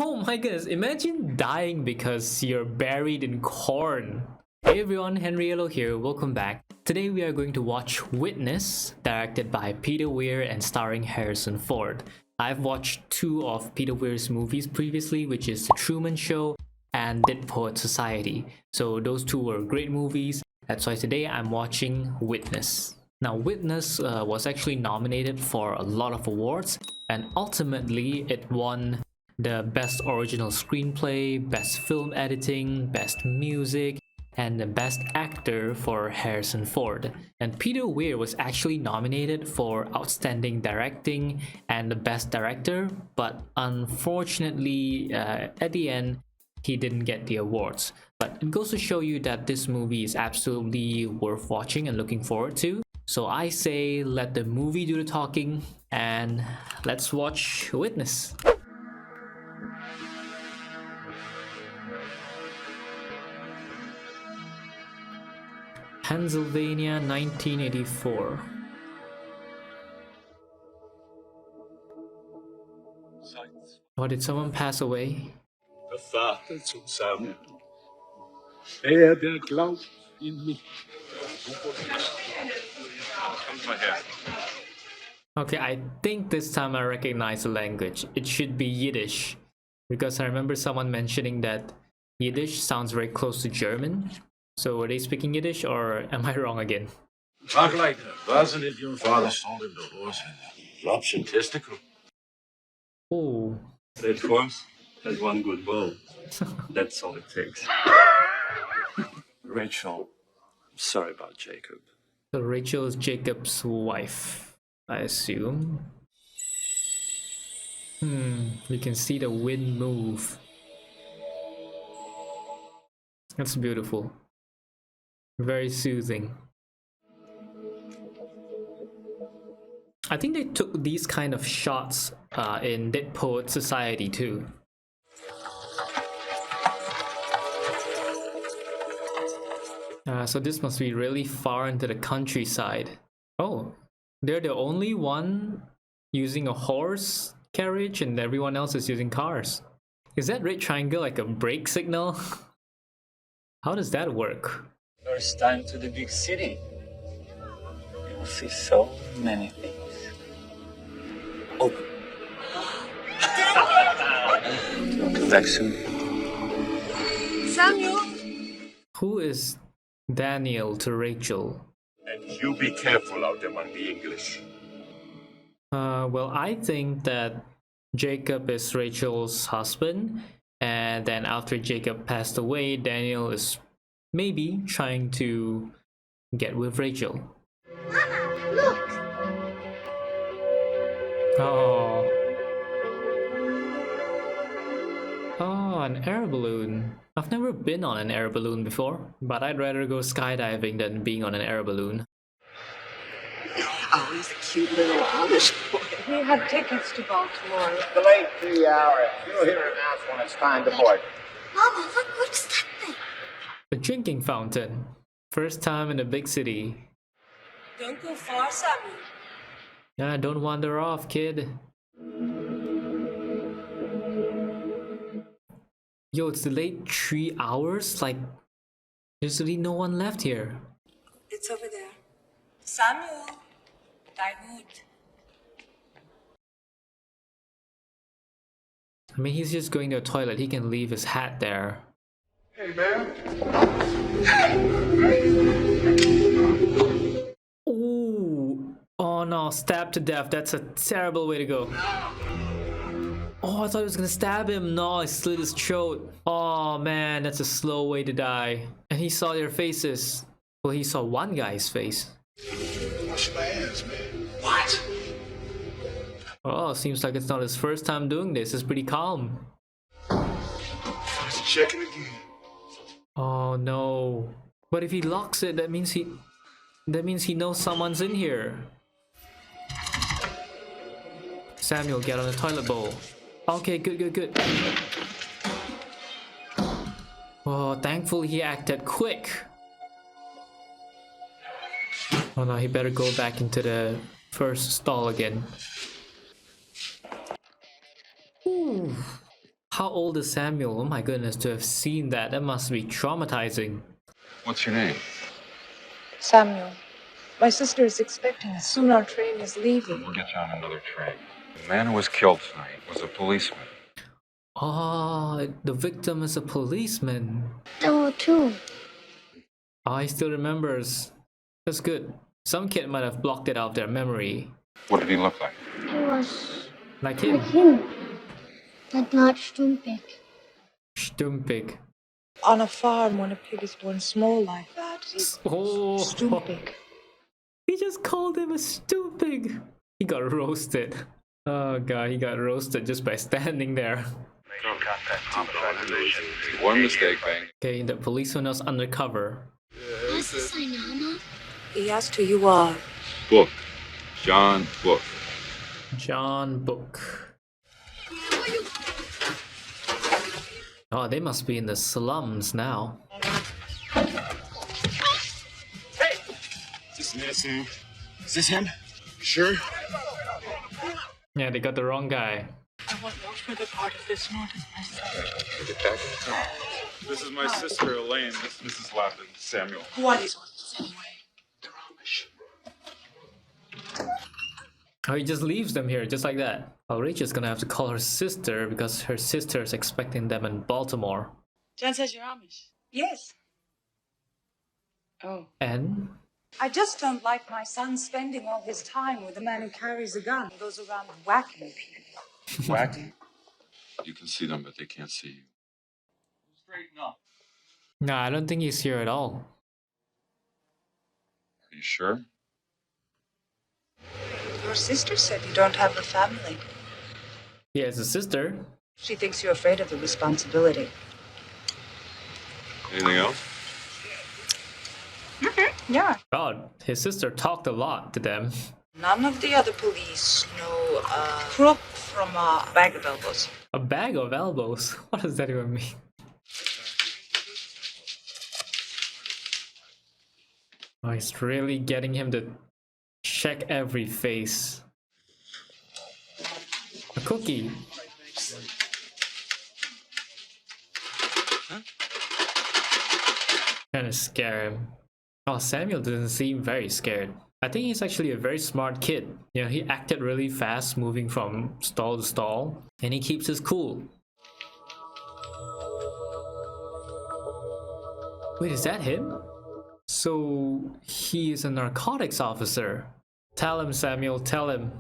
Oh my goodness, imagine dying because you're buried in corn. Hey everyone, Henriello here, welcome back. Today we are going to watch Witness, directed by Peter Weir and starring Harrison Ford. I've watched two of Peter Weir's movies previously, which is The Truman Show and Dead Poets Society. So those two were great movies, that's why today I'm watching Witness. Now Witness was actually nominated for a lot of awards, and ultimately it won the Best Original Screenplay, Best Film Editing, Best Music, and the Best Actor for Harrison Ford. And Peter Weir was actually nominated for Outstanding Directing and the Best Director, but unfortunately at the end he didn't get the awards. But it goes to show you that this movie is absolutely worth watching and looking forward to. So I say let the movie do the talking and let's watch Witness. Pennsylvania, 1984. Oh, did someone pass away? Der Vater zusammen. Der glaubt in mich. Komm mal her. Okay, I think this time I recognize the language. It should be Yiddish, because I remember someone mentioning that Yiddish sounds very close to German. So are they speaking Yiddish, or am I wrong again? Waagleiter, wasn't it your father sold him the horse and drops and testicle? Oh. That horse has one good bull. That's all it takes. Rachel, I'm sorry about Jacob. So Rachel is Jacob's wife, I assume. You can see the wind move. That's beautiful. Very soothing. I think they took these kind of shots in Dead Poets Society too. So this must be really far into the countryside. Oh, they're the only one using a horse carriage and everyone else is using cars. Is that red triangle like a brake signal? How does that work? First time to the big city. You'll see so many things. Open. You'll come back soon. Samuel! Who is Daniel to Rachel? And you be careful out among the English. Well, I think that Jacob is Rachel's husband, and then after Jacob passed away, Daniel is maybe trying to get with Rachel. Mama, look! Oh. Oh, an air balloon. I've never been on an air balloon before, but I'd rather go skydiving than being on an air balloon. Oh, he's a cute little Amish boy. We had tickets to Baltimore. Delayed 3 hours. You'll hear it announce when it's time to board. Mama, look, what's that thing? A drinking fountain. First time in a big city. Don't go far, Samuel. Yeah, don't wander off, kid. Yo, it's delayed 3 hours? Like, there's really no one left here. It's over there. Samuel, thy hood. I mean, he's just going to the toilet. He can leave his hat there. Hey, man. Ooh. Oh no, stabbed to death. That's a terrible way to go. Oh, I thought he was gonna stab him. No, I slit his throat. Oh man, that's a slow way to die. And he saw their faces. Well, he saw one guy's face. Wash my hands, man. What? Oh, seems like it's not his first time doing this. It's pretty calm. Let's check it again. Oh no. But if he locks it, that means he knows someone's in here. Samuel, get on the toilet bowl. Okay, good. Oh, thankfully he acted quick. Oh no, he better go back into the first stall again. Ooh. How old is Samuel? Oh my goodness, to have seen that, that must be traumatizing. What's your name? Samuel, my sister is expecting us. Soon our train is leaving. We'll get you on another train. The man who was killed tonight was a policeman. Oh, the victim is a policeman. Oh, too. Oh, he still remembers. That's good. Some kid might have blocked it out of their memory. What did he look like? He was Like him. like him, but not stupid. Stumpig. On a farm, when a pig is born small like that, he's Oh, stupid. he just called him a stupid. He got roasted. Oh god, he got roasted just by standing there. One mistake, bang. Okay, the policeman was undercover. Was es ein Name? He asked who you are. Book. John Book. John Book. Oh, they must be in the slums now. Is this him? Is this him? Sure? Yeah, they got the wrong guy. I want no further part of this, nor does my son. Get back in town. This is my sister Elaine. This is Mrs. Lappin, Samuel. Who are these ones, anyway? They're Amish. Oh, he just leaves them here, just like that. Oh, Rachel's gonna have to call her sister because her sister is expecting them in Baltimore. Jen says you're Amish. Yes. Oh. And? I just don't like my son spending all his time with a man who carries a gun and goes around whacking people. Whacking? You can see them, but they can't see you. Straighten up. No, I don't think he's here at all. Are you sure? Your sister said you don't have a family. He has a sister. She thinks you're afraid of the responsibility. Anything else? Yeah. God, his sister talked a lot to them. None of the other police know a crook from a bag of elbows. A bag of elbows? What does that even mean? Oh, he's really getting him to check every face. A cookie. Trying to scare him. Oh, Samuel doesn't seem very scared. I think he's actually a very smart kid. You know, he acted really fast moving from stall to stall, and he keeps his cool. Wait, is that him? So, he is a narcotics officer. Tell him, Samuel, tell him.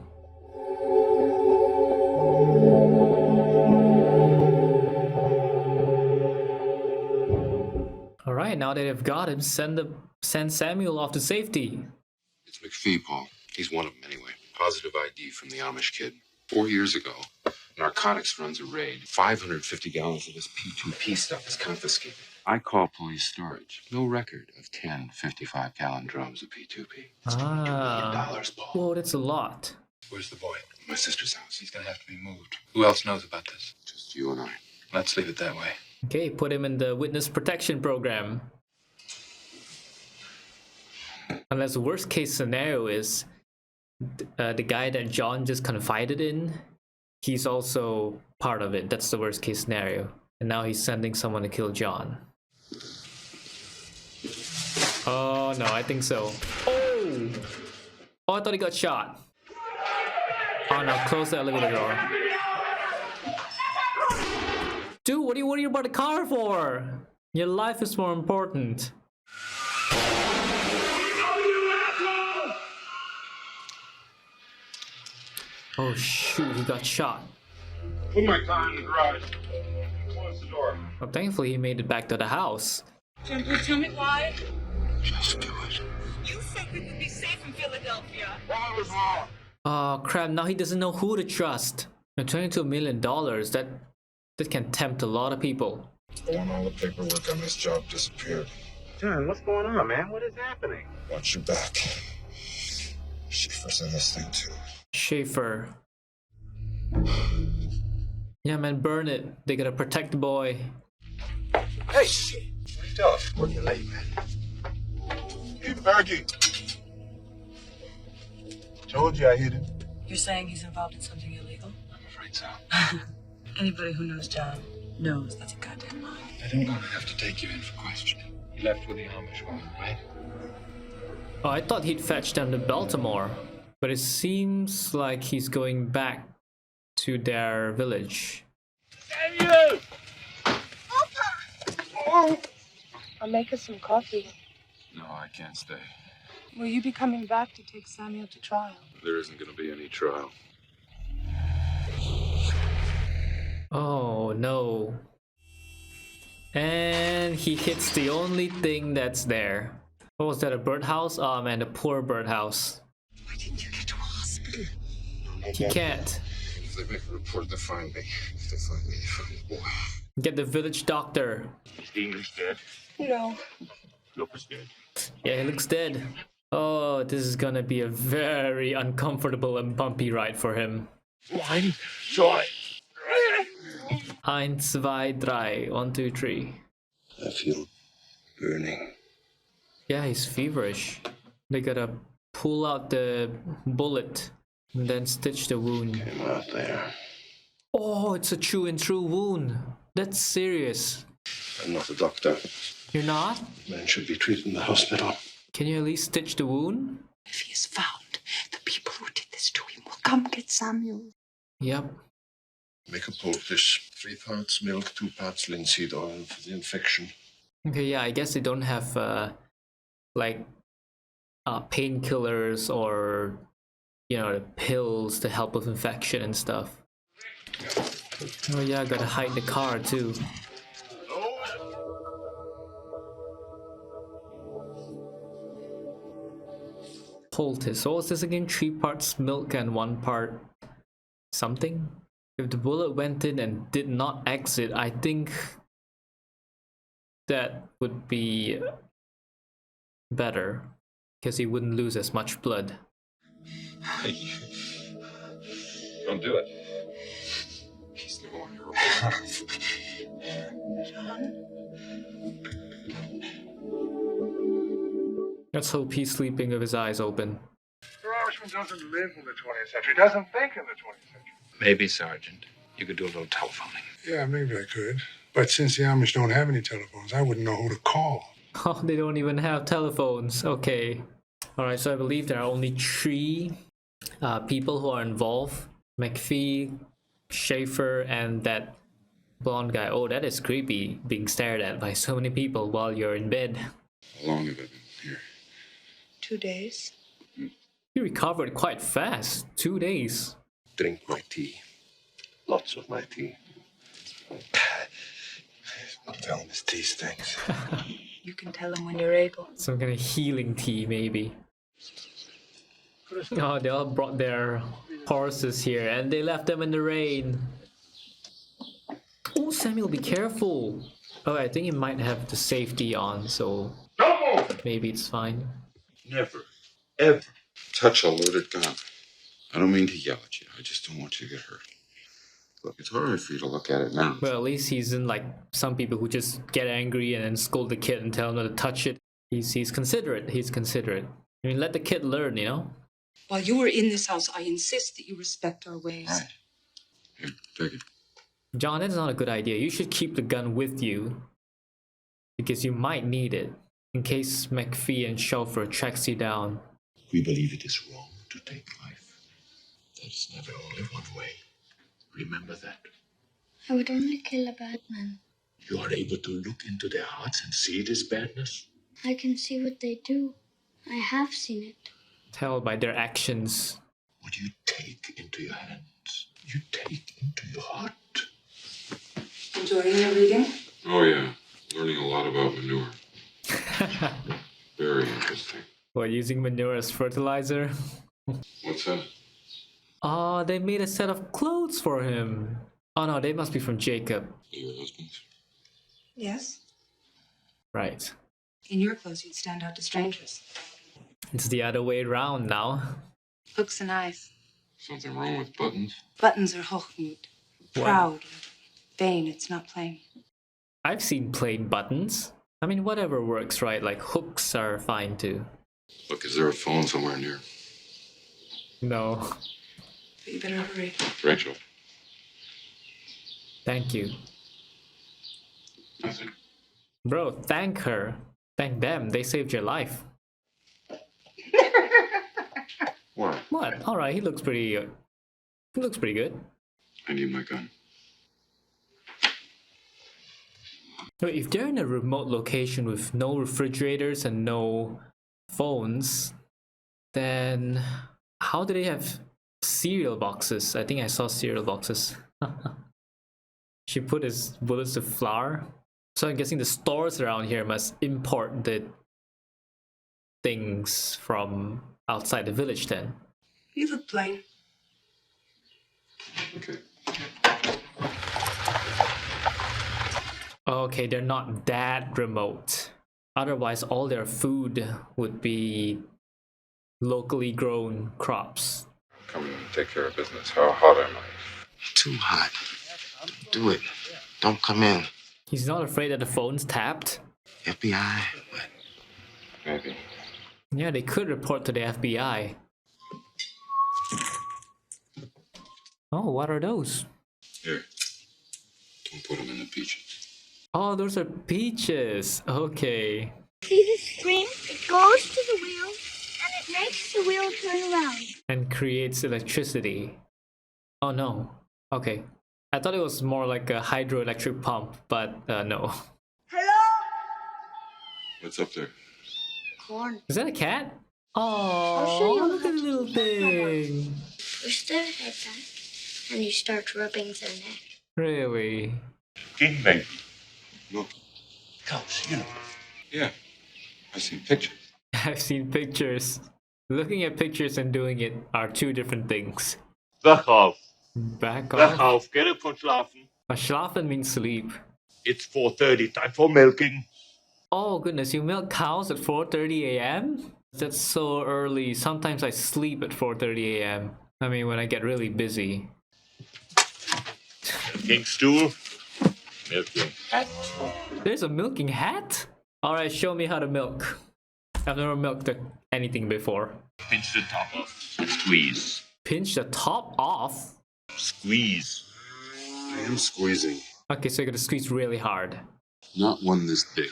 Alright, now that they've got him, send Samuel off to safety. It's McPhee, Paul. He's one of them anyway. Positive ID from the Amish kid. 4 years ago, narcotics runs a raid. 550 gallons of this P2P stuff is confiscated. I call police storage. No record of 10 55-gallon drums of P2P. It's $2 million, Paul. Whoa, that's a lot. Where's the boy? My sister's house. He's gonna have to be moved. Who else knows about this? Just you and I. Let's leave it that way. Okay, put him in the witness protection program. Unless the worst case scenario is the guy that John just confided in, he's also part of it. That's the worst case scenario. And now he's sending someone to kill John. Oh no, I think so. Oh! Oh, I thought he got shot. Oh no, close the elevator door. Dude, what are you about the car for? Your life is more important. Oh shoot, he got shot. Put my car in the garage. Close the door. Well, thankfully he made it back to the house. Jen, please tell me why. Just do it. You said we would be safe in Philadelphia. Why was wrong? Oh crap, now he doesn't know who to trust. And $22 million, that can tempt a lot of people. Pulling all the paperwork on this job disappeared. John, what's going on, man? What is happening? Watch your back. Schaefer's in this thing too. Schaefer. Yeah man, burn it. They gotta protect the boy. Hey! What are you doing? Working late, man. Hey, Bergie. Told you I hit him. You're saying he's involved in something illegal? I'm afraid so. Anybody who knows John knows that's a goddamn lie. I don't want to have to take you in for questioning. You left with the Amish woman, right? Oh, I thought he'd fetch them to Baltimore, but it seems like he's going back to their village. Samuel! I'll make us some coffee. No, I can't stay. Will you be coming back to take Samuel to trial? There isn't going to be any trial. Oh no. And he hits the only thing that's there. What was that, a birdhouse? Oh man, the poor birdhouse. Why didn't you get to a hospital? He can't. If they make a report, they find me. If they find me, they find the boy. Get the village doctor. Is the English dead? No. Look is dead. Yeah, he looks dead. Oh, this is gonna be a very uncomfortable and bumpy ride for him. 1, 2. 1, 2, 3. 1, 2, 3. I feel burning. Yeah, he's feverish. They gotta pull out the bullet and then stitch the wound. Came out there. Oh, it's a true and true wound. That's serious. I'm not a doctor. You're not? Man should be treated in the hospital. Can you at least stitch the wound? If he is found, the people who did this to him will come get Samuel. Yep. Make a poultice. 3 parts milk, 2 parts linseed oil for the infection. Okay, yeah, I guess they don't have painkillers or, you know, the pills to help with infection and stuff. Oh yeah, gotta hide the car too. Poultice. So what's this again? 3 parts milk and 1 part something? If the bullet went in and did not exit, I think that would be better because he wouldn't lose as much blood. Don't do it. He's the one who... Let's hope he's sleeping with his eyes open. The Irishman doesn't live in the 20th century, doesn't think in the 20th century. Maybe, Sergeant. You could do a little telephoning. Yeah, maybe I could. But since the Amish don't have any telephones, I wouldn't know who to call. Oh, they don't even have telephones. Okay. Alright, so I believe there are only 3 people who are involved. McPhee, Schaefer, and that blonde guy. Oh, that is creepy, being stared at by so many people while you're in bed. How long have I been here? 2 days. He recovered quite fast. 2 days. Drink my tea. Lots of my tea. I'll tell him his tea stinks. You can tell him when you're able. Some kind of healing tea, maybe. Oh, they all brought their horses here and they left them in the rain. Oh, Samuel, be careful. Oh, I think he might have the safety on, so maybe it's fine. Never, ever touch a loaded gun. I don't mean to yell at you. I just don't want you to get hurt. Look, it's hard for you to look at it now. Well, at least he's in like some people who just get angry and then scold the kid and tell him not to touch it. He's considerate. He's considerate. I mean, let the kid learn, you know? While you are in this house, I insist that you respect our ways. Right. Here, take it. John, that's not a good idea. You should keep the gun with you. Because you might need it. In case McPhee and Schaefer tracks you down. We believe it is wrong to take life. There's never only one way. Remember that. I would only kill a bad man. You are able to look into their hearts and see this badness? I can see what they do. I have seen it. Tell by their actions. What you take into your hands, you take into your heart. Enjoying your reading? Oh, yeah. Learning a lot about manure. Very interesting. What, using manure as fertilizer? What's that? Oh, they made a set of clothes for him. Oh no, they must be from Jacob. Your husband's? Yes. Right. In your clothes, you'd stand out to strangers. It's the other way around now. Hooks and eyes. Something wrong with buttons? Buttons are Hochmut. Proud. Vain, it's not plain. I've seen plain buttons. I mean, whatever works, right? Like hooks are fine too. Look, is there a phone somewhere near? No. But you better hurry. Rachel. Thank you. Nothing. Bro, thank her. Thank them. They saved your life. What? What? Alright, he looks pretty good. I need my gun. But if they're in a remote location with no refrigerators and no phones, then how do they have cereal boxes? I think I saw cereal boxes. She put his bullets of flour. So I'm guessing the stores around here must import the things from outside the village then. You look plain. Okay. Okay, they're not that remote. Otherwise, all their food would be locally grown crops. Come and take care of business. How hot am I? Too hot. Do it. Don't come in. He's not afraid that the phone's tapped. FBI? What? Maybe. Yeah, they could report to the FBI. Oh, what are those? Here. Don't put them in the peaches. Oh, those are peaches. Okay. See the screen? It goes to the wheel, and it makes the wheel turn around. And creates electricity. Oh no. Okay. I thought it was more like a hydroelectric pump, but no. Hello? What's up there? Corn. Is that a cat? I'll show you Oh, look how at the to little do thing. Push their head back, and you start rubbing their neck. Really? Gangbang. Look. Cows, you know. Yeah. I've seen pictures. I've seen pictures. Looking at pictures and doing it are two different things. Wach auf. Back Wach off. auf. Get up und schlafen. Schlafen means sleep. It's 4:30. Time for milking. Oh goodness, you milk cows at 4:30 a.m.? That's so early. Sometimes I sleep at 4:30 a.m. I mean, when I get really busy. Milking stool. Milking hat. There's a milking hat? Alright, show me how to milk. I've never milked anything before. Pinch the top off. And squeeze. Pinch the top off? Squeeze. I am squeezing. Okay, so you're gonna squeeze really hard. Not one this big.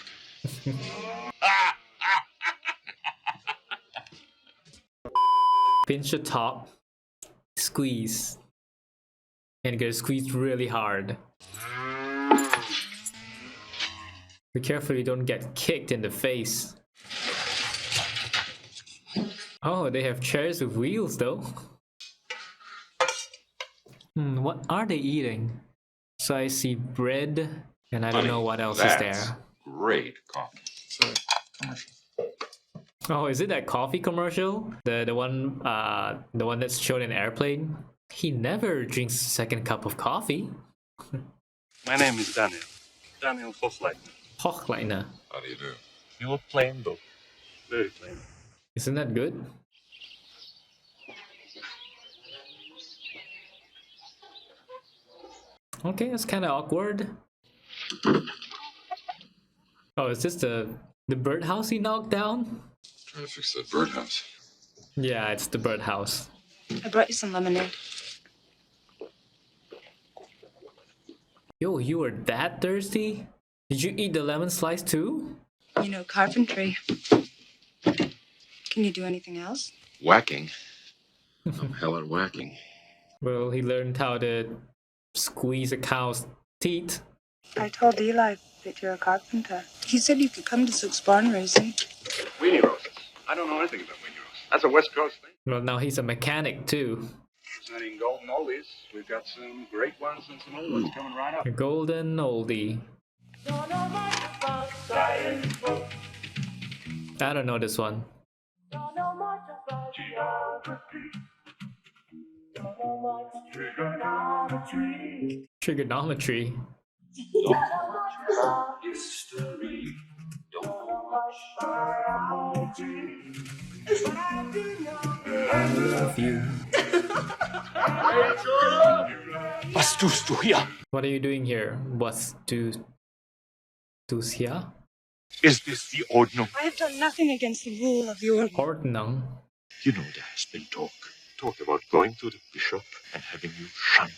Pinch the top, squeeze, and you're gonna squeeze really hard. Be careful you don't get kicked in the face. Oh, they have chairs with wheels though. What are they eating? So I see bread, and I don't know what else is there. Great coffee. Oh, is it that coffee commercial? The one that's shown in Airplane? He never drinks a second cup of coffee. My name is Daniel. Daniel Hochleitner. Hochleitner. How do you do? You're plain though. Very plain. Isn't that good? Okay, that's kind of awkward. Oh, is this the birdhouse he knocked down? Trying to fix that birdhouse. Yeah, it's the birdhouse. I brought you some lemonade. Yo, you were that thirsty? Did you eat the lemon slice too? You know carpentry. Can you do anything else? Whacking. I'm hell at whacking. Well, he learned how to squeeze a cow's teeth. I told Eli that you're a carpenter. He said you could come to Sook's barn raising. Weenie roasters. I don't know anything about weenie roasters. That's a West Coast thing. Well, now he's a mechanic too. Presenting golden oldies. We've got some great ones and some old ones coming right up. A golden oldie. I don't know this one. Trigonometry. I love you. Was tust du hier? What are you doing here? What's du's here? Is this the Ordnung? I have done nothing against the rule of the Ordnung. You know there has been talk about going to the bishop and having you shunned.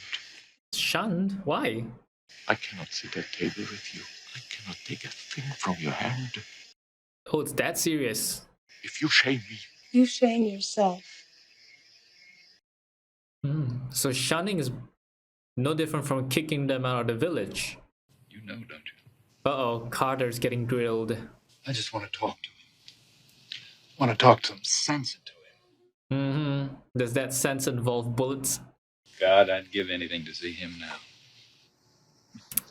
Shunned? Why? I cannot sit at table with you. I cannot take a thing from your hand. Oh, it's that serious. If you shame me, You shame yourself. So shunning is no different from kicking them out of the village. you know, don't you? Uh-oh, Carter's getting grilled. I just want to talk to him. Want to talk some sense into him. Does that sense involve bullets? God, I'd give anything to see him now.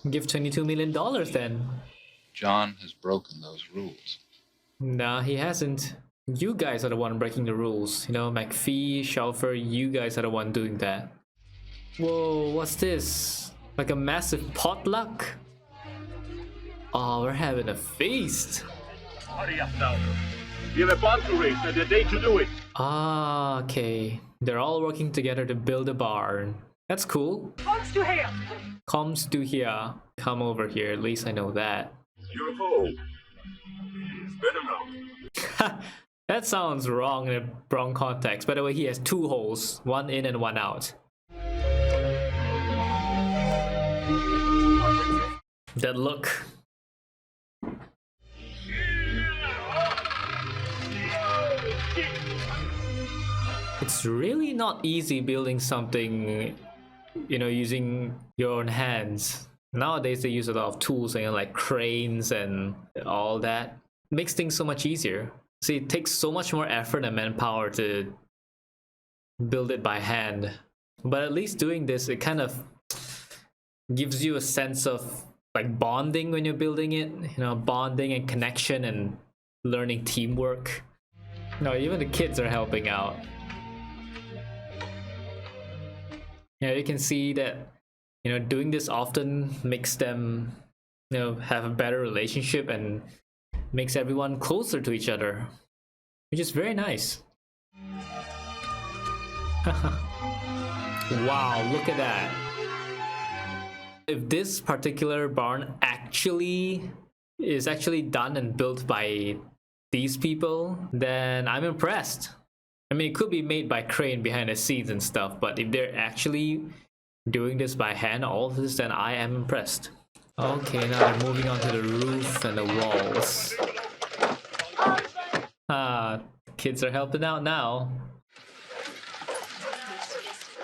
Give $22 million then. John has broken those rules. Nah, he hasn't. You guys are the one breaking the rules. You know, McPhee, Shelfer, you guys are the one doing that. Whoa, what's this? Like a massive potluck? Oh, we're having a feast. Hurry up now. We have a barn to raise and a day to do it. Ah, okay. They're all working together to build a barn. That's cool. Comes to here. Come over here, at least I know that. Your hole. It's better now. That sounds wrong in a wrong context. By the way, he has 2 holes, one in and one out. That look. It's really not easy building something, you know, using your own hands. Nowadays they use a lot of tools, you know, like cranes and all that. It makes things so much easier. See, it takes so much more effort and manpower to build it by hand. But at least doing this, it kind of gives you a sense of like bonding when you're building it. You know, bonding and connection and learning teamwork. No, even the kids are helping out. Yeah, you can see that, you know, doing this often makes them, you know, have a better relationship and makes everyone closer to each other, which is very nice. Wow, look at that. If this particular barn is actually done and built by these people, then I'm impressed. I mean, it could be made by crane behind the scenes and stuff, but if they're actually doing this by hand, all of this, then I am impressed. Okay, now they're moving on to the roof and the walls. Kids are helping out now.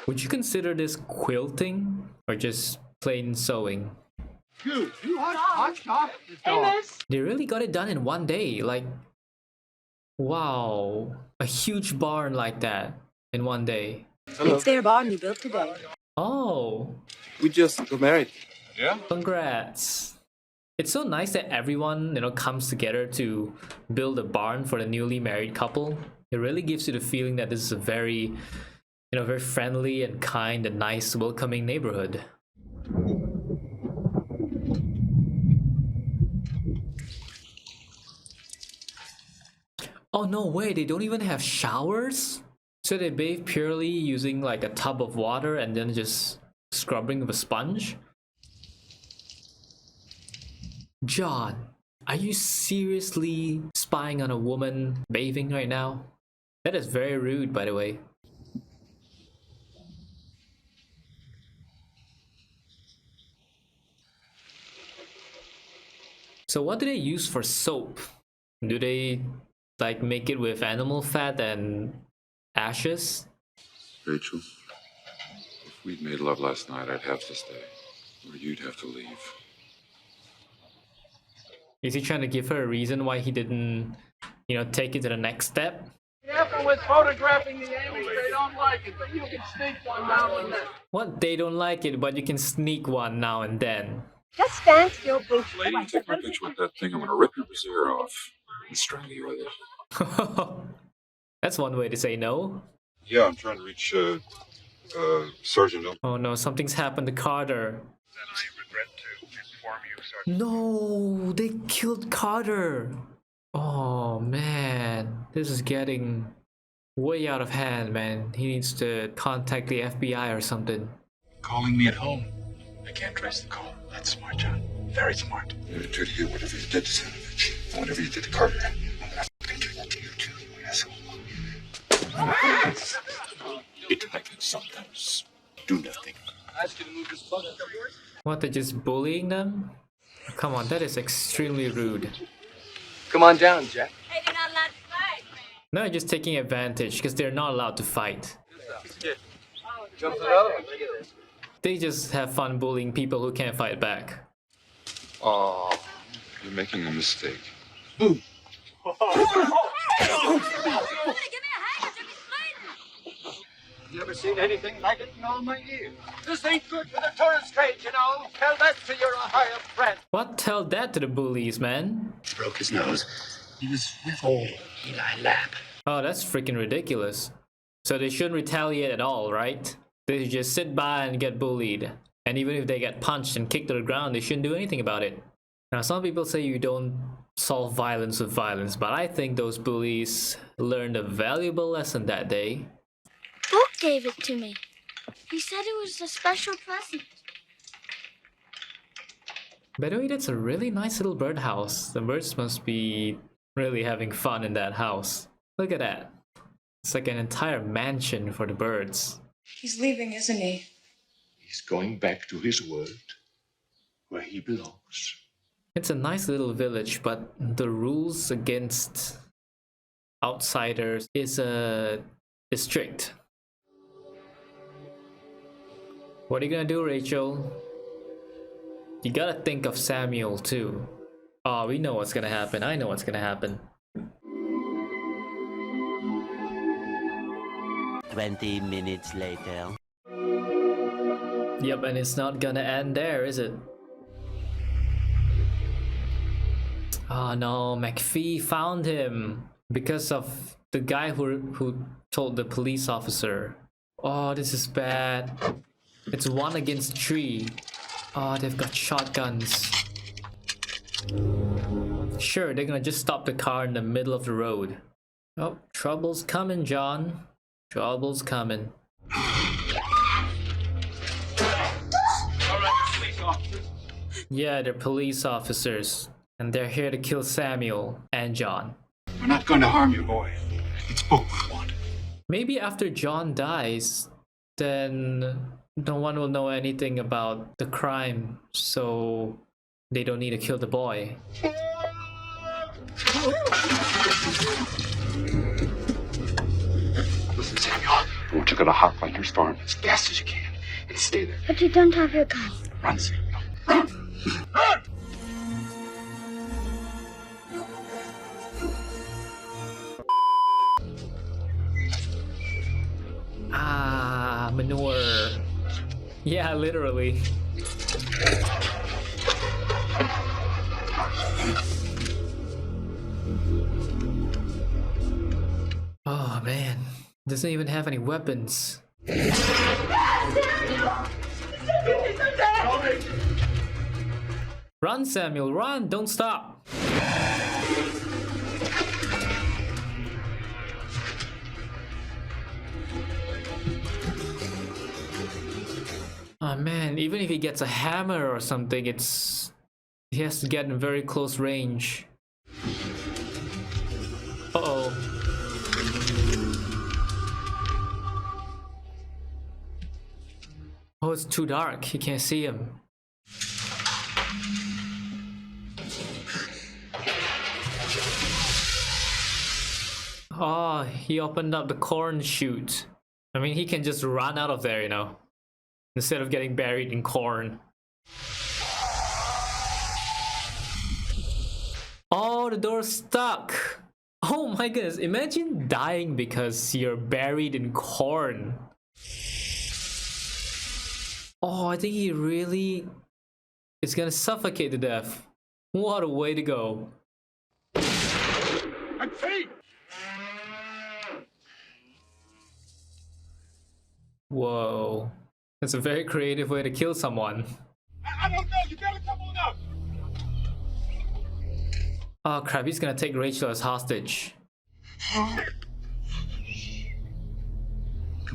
Would you consider this quilting or just plain sewing? They really got it done in one day. Like, wow, a huge barn like that in one day. Hello. It's their barn you built today. Oh, We just got married. Yeah? congrats. It's so nice that everyone, you know, comes together to build a barn for the newly married couple. It really gives you the feeling that this is a very, you know, very friendly and kind and nice, welcoming neighborhood. Oh, no way, they don't even have showers? So they bathe purely using like a tub of water and then just scrubbing with a sponge? John, are you seriously spying on a woman bathing right now? That is very rude, by the way. So what do they use for soap? Do they like make it with animal fat and ashes? Rachel, if we'd made love last night, I'd have to stay, or you'd have to leave. Is he trying to give her a reason why he didn't, you know, take it to the next step? Careful with photographing the Amish. They don't like it, but you can sneak one now and then. What? They don't like it, but you can sneak one now and then. Just stand still, Boo. Lady, take my picture with that thing. I'm gonna rip your brassiere off and strangle you with it. That's one way to say no. Yeah, I'm trying to reach Sergeant. Oh no, something's happened to Carter. Then I regret to inform you, Sergeant. No, they killed Carter. Oh man, this is getting way out of hand, man. He needs to contact the FBI or something. Calling me at home. I can't trace the call. That's smart, John. Very smart. I'm gonna do to you whatever you did to Sanovich, and whatever you did to Carter. I'm gonna fucking do that to you too, you asshole. Detectives sometimes do nothing. I asked you to move this bucket. What, they're just bullying them? Come on, that is extremely rude. Come on down, Jack. Hey, you're not allowed to fight. No, just taking advantage because they're not allowed to fight. Jumps it up. They just have fun bullying people who can't fight back. Oh, you're making a mistake. Give me a handkerchief, he's You ever seen anything like it in all my years? This ain't good for the tourist trade, you know. Tell that to your higher friend. What? Tell that to the bullies, man. He broke his nose. He was with old Eli Lap. Oh, that's freaking ridiculous. So they shouldn't retaliate at all, right? They should just sit by and get bullied. And even if they get punched and kicked to the ground, they shouldn't do anything about it. Now, some people say you don't solve violence with violence, but I think those bullies learned a valuable lesson that day. Book gave it to me. He said it was a special present. By the way, that's a really nice little birdhouse. The birds must be really having fun in that house. Look at that. It's like an entire mansion for the birds. He's leaving, isn't he? He's going back to his world, where he belongs. It's a nice little village, but the rules against outsiders is strict. What are you gonna do, Rachel? You gotta think of Samuel too. Oh, we know what's gonna happen. I know what's gonna happen. 20 minutes later. Yep, and it's not gonna end there, is it? Oh no, McPhee found him because of the guy who told the police officer. Oh, this is bad. It's 1 against 3. Oh, they've got shotguns. Sure, they're gonna just stop the car in the middle of the road. Oh, trouble's coming, John. Trouble's coming. Yeah, they're police officers. And they're here to kill Samuel and John. We're not going to harm you, boy. It's Book we want. Maybe after John dies, then no one will know anything about the crime, so they don't need to kill the boy. Listen, Samuel, I want you to hop like your farm as fast as you can and stay there. But you don't have your gun. Run, Samuel. Run! Ah, manure. Yeah, literally. Oh man, doesn't even have any weapons. Run, Samuel, run! Don't stop! Oh man, even if he gets a hammer or something, he has to get in very close range. Uh-oh. Oh, it's too dark. He can't see him. Oh, he opened up the corn chute. I mean, he can just run out of there, you know, instead of getting buried in corn. Oh, the door's stuck. Oh my goodness, imagine dying because you're buried in corn. Oh, I think he really is gonna suffocate to death. What a way to go. McPhee! Whoa. That's a very creative way to kill someone. I don't know. You gotta come on up. Oh crap, he's gonna take Rachel as hostage. Come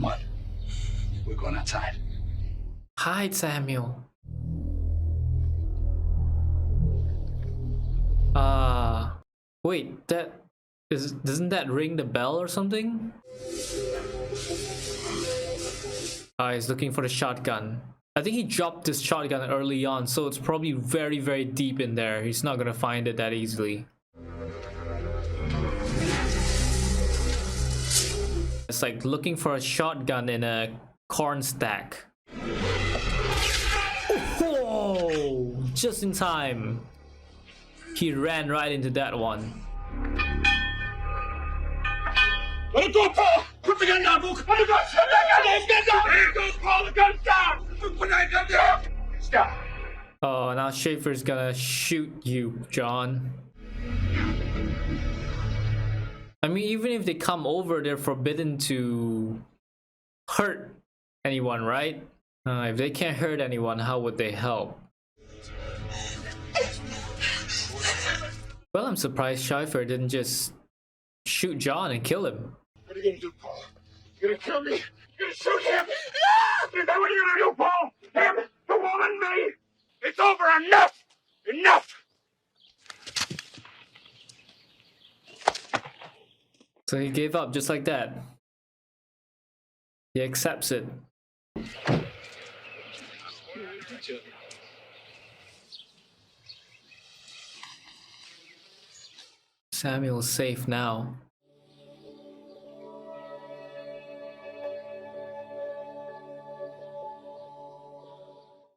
on. We're going outside. Hide, Samuel. Wait, doesn't that ring the bell or something? He's looking for the shotgun. I think he dropped this shotgun early on, so it's probably very, very deep in there. He's not gonna find it that easily. It's like looking for a shotgun in a corn stack. Oh, just in time. He ran right into that one. Let it go, Paul! Put the gun down, Luke! Let it go! Put that gun down! Let it go, Paul! The gun's down! Put that gun down! Stop! Oh, now Schaefer's gonna shoot you, John. I mean, even if they come over, they're forbidden to hurt anyone, right? If they can't hurt anyone, how would they help? Well, I'm surprised Schaefer didn't just shoot John and kill him. What are you gonna do, Paul? You gonna kill me? You gonna shoot him? Is that what you're gonna do, Paul? Him? The woman? Me? It's over! Enough! Enough! So he gave up just like that. He accepts it. Samuel's safe now.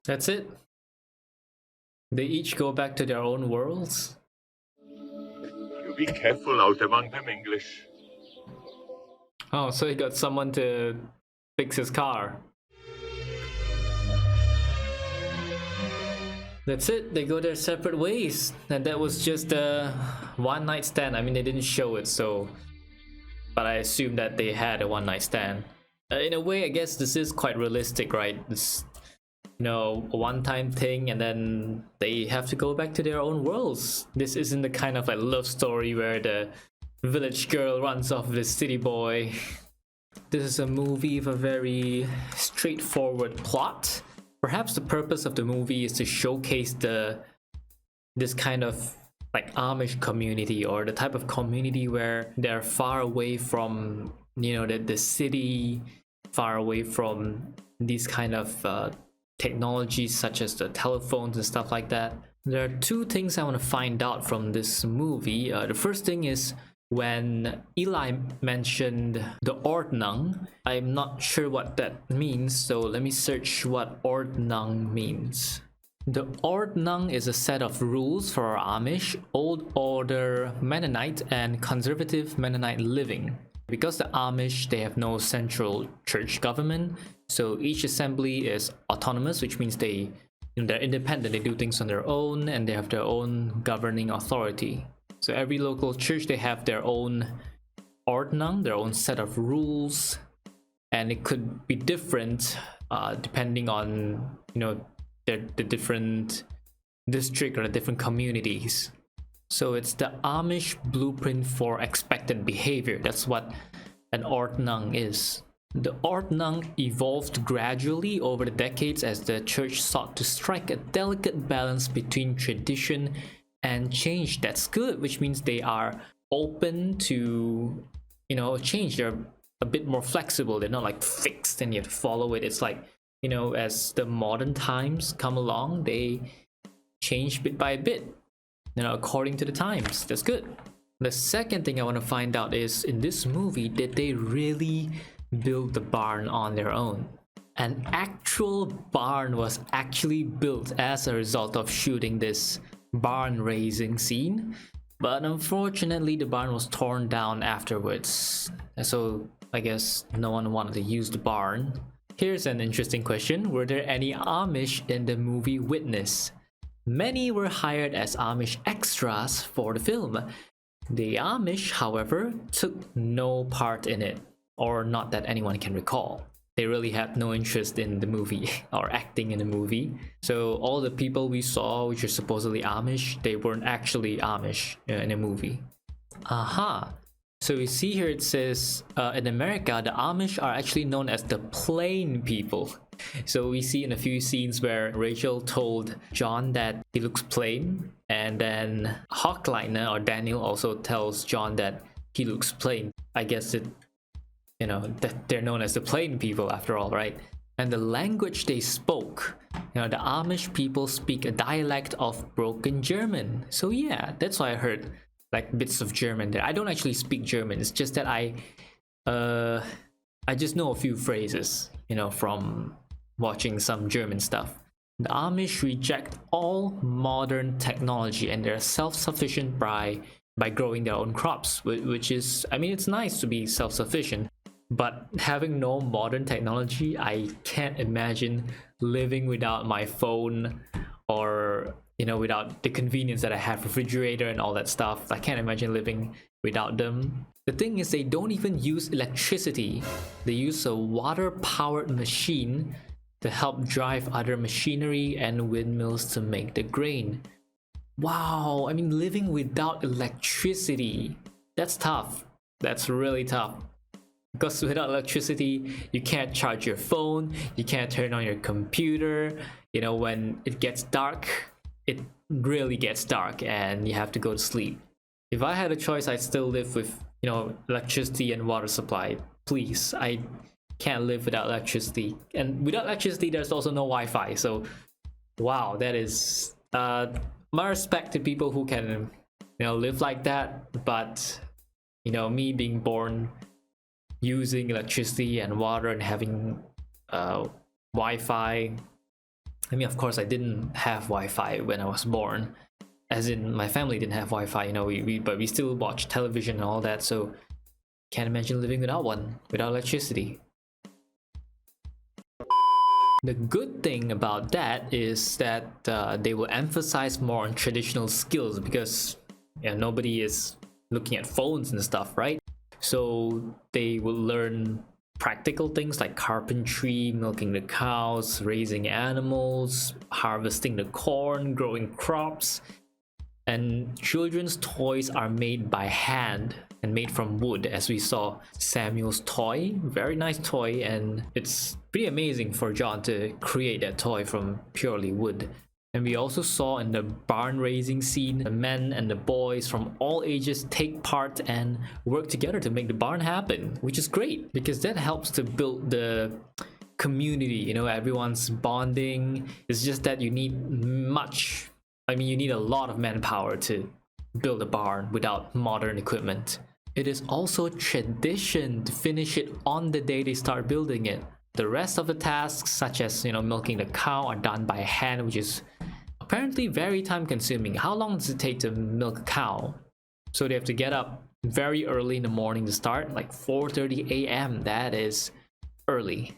That's it. They each go back to their own worlds. You be careful out among them English. Oh, so he got someone to fix his car. That's it, they go their separate ways. And that was just a one night stand. I mean, they didn't show it, so... But I assume that they had a one night stand. In a way, I guess this is quite realistic, right? It's, you know, a one-time thing, and then they have to go back to their own worlds. This isn't the kind of like love story where the village girl runs off with the city boy. This is a movie with a very straightforward plot. Perhaps the purpose of the movie is to showcase this kind of like Amish community, or the type of community where they're far away from, you know, the city, far away from these kind of technologies such as the telephones and stuff like that. There are two things I want to find out from this movie. The first thing is when Eli mentioned the Ordnung. I'm not sure what that means, so let me search what Ordnung means. The Ordnung is a set of rules for Amish, Old Order Mennonite, and Conservative Mennonite living. Because the Amish, they have no central church government, so each assembly is autonomous, which means they're independent, they do things on their own, and they have their own governing authority. So every local church, they have their own Ordnung, their own set of rules, and it could be different depending on, you know, the different district or the different communities. So it's the Amish blueprint for expected behavior. That's what an Ordnung is. The Ordnung evolved gradually over the decades as the church sought to strike a delicate balance between tradition and change. That's good, which means they are open to, you know, change. They're a bit more flexible. They're not like fixed and you have to follow it. It's like, you know, as the modern times come along, they change bit by bit, you know, according to the times. That's good. The second thing I want to find out is, in this movie, did they really build the barn on their own? An actual barn was actually built as a result of shooting this barn raising scene, but unfortunately the barn was torn down afterwards, so I guess no one wanted to use the barn. Here's an interesting question. Were there any Amish in the movie Witness? Many were hired as Amish extras for the film. The Amish, however, took no part in it, or not that anyone can recall. They really had no interest in the movie or acting in the movie. So all the people we saw, which are supposedly Amish, they weren't actually Amish in the movie. Aha! So we see here it says, in America, the Amish are actually known as the plain people. So we see in a few scenes where Rachel told John that he looks plain, and then Hawkliner or Daniel also tells John that he looks plain. I guess it, you know, that they're known as the plain people after all, right? and the language they spoke. You know, the Amish people speak a dialect of broken German. So yeah, that's why I heard like bits of German there. I don't actually speak German. It's just that I just know a few phrases, you know, from watching some German stuff. The Amish reject all modern technology and they're self-sufficient by growing their own crops, which is, I mean, it's nice to be self-sufficient, but having no modern technology, I can't imagine living without my phone or, you know, without the convenience that I have, refrigerator and all that stuff. I can't imagine living without them. The thing is, they don't even use electricity. They use a water-powered machine to help drive other machinery and windmills to make the grain. Wow, I mean, living without electricity, that's tough. That's really tough. Because without electricity, you can't charge your phone, you can't turn on your computer. You know, when it gets dark, it really gets dark and you have to go to sleep. If I had a choice, I'd still live with, you know, electricity and water supply. Please, I can't live without electricity. And without electricity, there's also no Wi-Fi. So, wow, that is... my respect to people who can, you know, live like that. But, you know, me being born using electricity and water and having Wi-Fi. I mean, of course, I didn't have Wi-Fi when I was born. As in, my family didn't have Wi-Fi, you know, but we still watch television and all that, so can't imagine living without one, without electricity. The good thing about that is that they will emphasize more on traditional skills because, yeah, nobody is looking at phones and stuff, right? So they will learn practical things like carpentry, milking the cows, raising animals, harvesting the corn, growing crops. And children's toys are made by hand and made from wood, as we saw Samuel's toy. Very nice toy, and it's pretty amazing for John to create that toy from purely wood. And we also saw in the barn raising scene, the men and the boys from all ages take part and work together to make the barn happen, which is great because that helps to build the community, you know, everyone's bonding. It's just that you need you need a lot of manpower to build a barn without modern equipment. It is also tradition to finish it on the day they start building it. The rest of the tasks, such as, you know, milking the cow, are done by hand, which is apparently very time consuming. How long does it take to milk a cow? So they have to get up very early in the morning to start, like 4:30 a.m. That is early.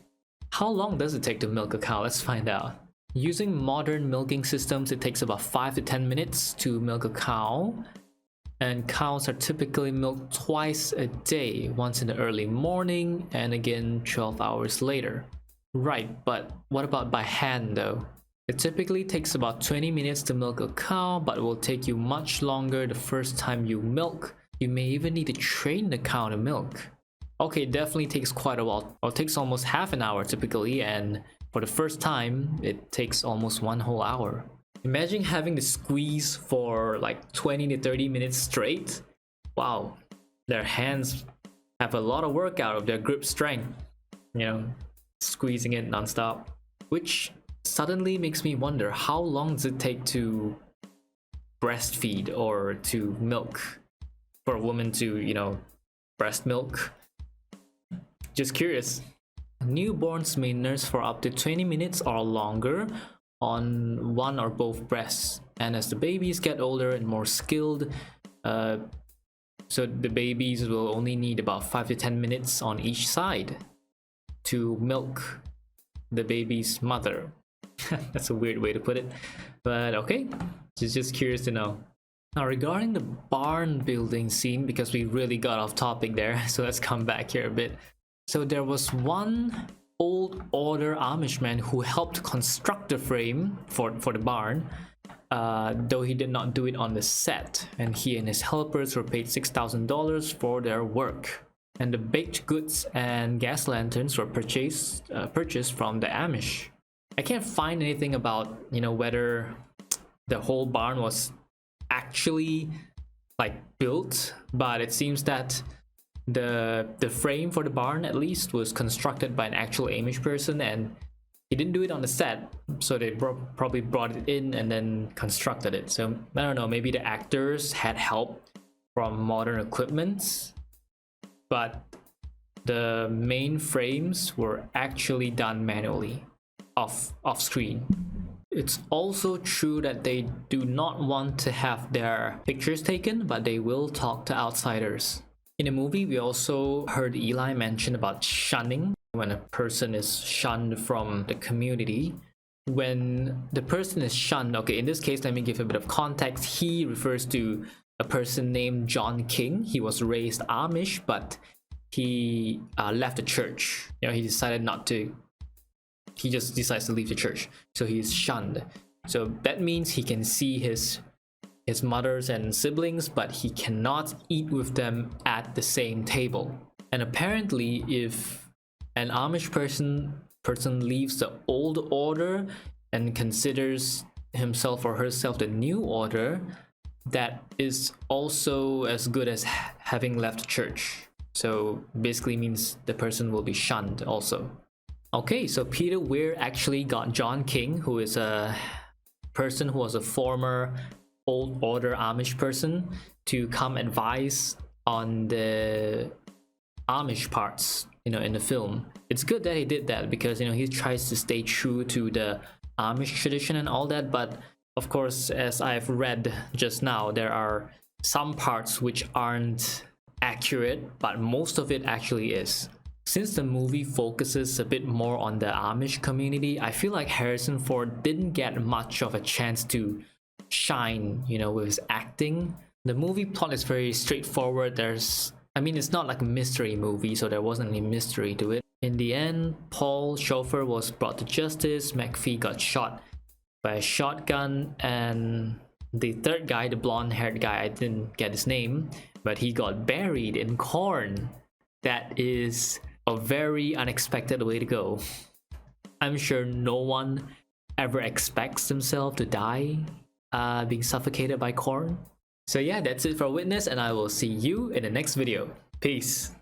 How long does it take to milk a cow? Let's find out. Using modern milking systems, it takes about 5 to 10 minutes to milk a cow. And cows are typically milked twice a day, once in the early morning and again 12 hours later. Right, but what about by hand though? It typically takes about 20 minutes to milk a cow, but it will take you much longer the first time you milk. You may even need to train the cow to milk. Okay, it definitely takes quite a while. Well, it takes almost half an hour typically, and for the first time, it takes almost 1 whole hour. Imagine having to squeeze for like 20 to 30 minutes straight. Wow, their hands have a lot of work out of their grip strength, you know, squeezing it non-stop. Which suddenly makes me wonder, how long does it take to breastfeed or to milk? For a woman to, you know, breast milk? Just curious. Newborns may nurse for up to 20 minutes or longer on one or both breasts, and as the babies get older and more skilled, so the babies will only need about 5 to 10 minutes on each side to milk the baby's mother. That's a weird way to put it, but okay, just curious to know. Now regarding the barn building scene, because we really got off topic there, so let's come back here a bit. So there was one old order Amish man who helped construct the frame for the barn, though he did not do it on the set, and he and his helpers were paid $6,000 for their work. And the baked goods and gas lanterns were purchased from the Amish. I can't find anything about, you know, whether the whole barn was actually like built, but it seems that the frame for the barn at least was constructed by an actual Amish person, and he didn't do it on the set, so they probably brought it in and then constructed it. So I don't know, maybe the actors had help from modern equipment, but the main frames were actually done manually off screen. It's also true that they do not want to have their pictures taken, but they will talk to outsiders. In the movie, we also heard Eli mention about shunning, when a person is shunned from the community. When the person is shunned, okay, in this case, let me give a bit of context. He refers to a person named John King. He was raised Amish, but he left the church. You know, he decided not to. He just decides to leave the church, so he's shunned. So that means he can see his mothers and siblings, but he cannot eat with them at the same table. And apparently, if an Amish person leaves the old order and considers himself or herself the new order, that is also as good as having left the church. So basically means the person will be shunned also. Okay, so Peter Weir actually got John King, who is a person who was a former old order Amish person, to come advise on the Amish parts, you know, in the film. It's good that he did that because, you know, he tries to stay true to the Amish tradition and all that, but of course, as I've read just now, there are some parts which aren't accurate, but most of it actually is. Since the movie focuses a bit more on the Amish community, I feel like Harrison Ford didn't get much of a chance to shine, you know, with his acting. The movie plot is very straightforward. It's not like a mystery movie, so there wasn't any mystery to it. In the end, Paul Schofer was brought to justice, McPhee got shot by a shotgun, and the third guy, the blonde-haired guy, I didn't get his name, but he got buried in corn. That is a very unexpected way to go. I'm sure no one ever expects himself to die being suffocated by corn. So yeah, that's it for Witness, and I will see you in the next video. Peace.